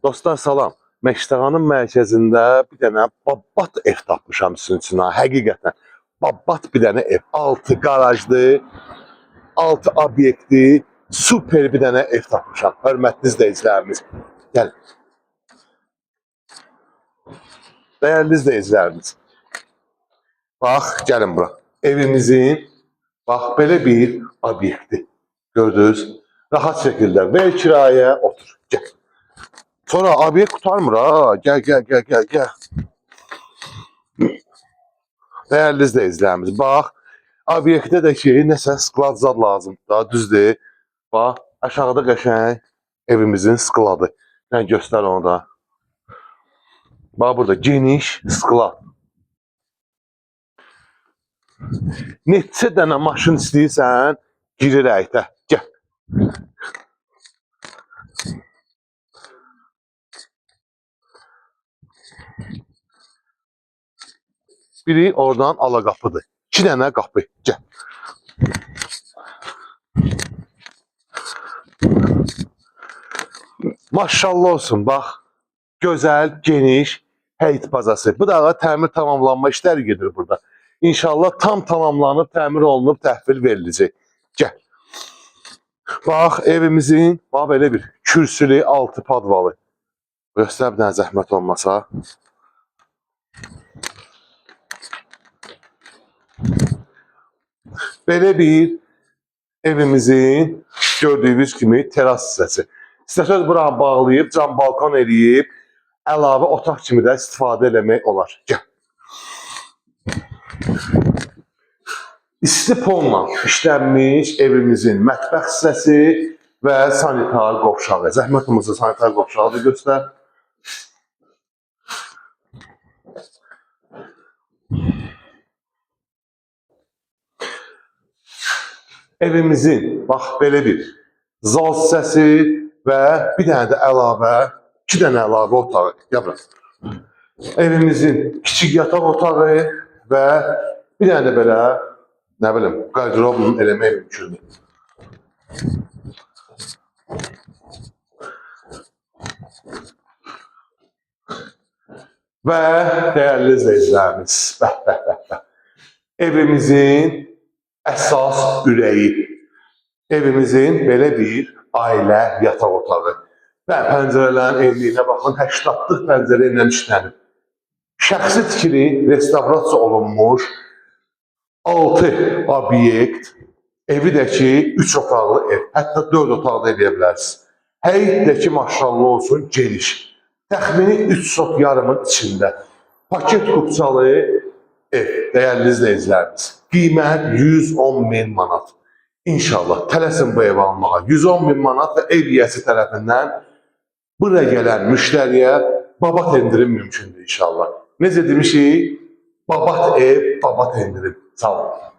Dostlar salam. Məştəğanın mərkəzində bir dənə babat ev tapmışam sizin üçün. Həqiqətən babat bir dənə ev. 6 qarajlı, 6 obyektli, super bir dənə ev tapmışam. Hörmətli izləyicilərimiz. Gəlin. Dəyərli izləyicilərimiz. Bax, gəlin bura. Evimizin bax belə bir obyekti. Gördünüz? Rahat şəkildə ver kiraya, otur. Gəl. Sonra abiye kurtarmır ha. Gel. Değerli izleyicilerimiz. Bak. Obyektə də ki, nəsə sklad zad lazım. Daha düzdür. Bax. Aşağıda qəşəng evimizin skladı. Yəni göstər onu da. Bax burada geniş sklad. Neçə dənə maşın istəyirsən, girir həyətə. Gəl. Biri oradan ala qapıdır. 2 dənə qapı. Gəl. Maşallah olsun. Bax. Gözəl, geniş həyət bazası. Bu da təmir tamamlanma işləri gedir burada. İnşallah tam tamamlanıb, təmir olunub, təhvil veriləcək. Gəl. Bax, evimizin bax belə bir kürsülü 6 padvalı. Göstər bir dənə zəhmət olmasa. Belə bir evimizin gördüyünüz kimi teras hissəsi. İstəsəz buranı bağlayıb, cam balkon eləyib, əlavə otaq kimi də istifadə eləmək olar. Gəl. İstipolla işlənmiş evimizin mətbəx hissəsi və sanitar qovşağı. Zəhmət olmasa sanitar qovşağı da göstər. Evimizin bax belə bir zal hissəsi və bir dənə də əlavə, 2 dənə əlavə otağı. Gəl. Evimizin kiçik yataq otağı və bir dənə də belə, nə bilim, qarderobunu eləmək mümkündür. Və dəyərli izləyicilərimiz, evimizin əsas ürəyi, evimizin belə bir ailə yataq otağı və pəncərələrin enliyinə baxın, 80-lıq pəncərə ilə işlənib. Şəxsi tikili, restavrasiya olunmuş 6 obyekt, evi də ki 3 otaqlı ev, hətta 4 otaqlı eləyə bilərsiniz. Həyət də ki maşallah olsun geniş. Təxmini 3 sot yarımın içində. Paket kupçalı ev, dəyərli izləyicilərimiz. Qiymət 110.000 manat. İnşallah tələsin bu evi almağa. 110.000 manat və ev yiyəsi tərəfindən buraya gələn müştəriyə babat endirim mümkündür inşallah. Necə demişik? Babat ev, babat endirim. Sağ olun.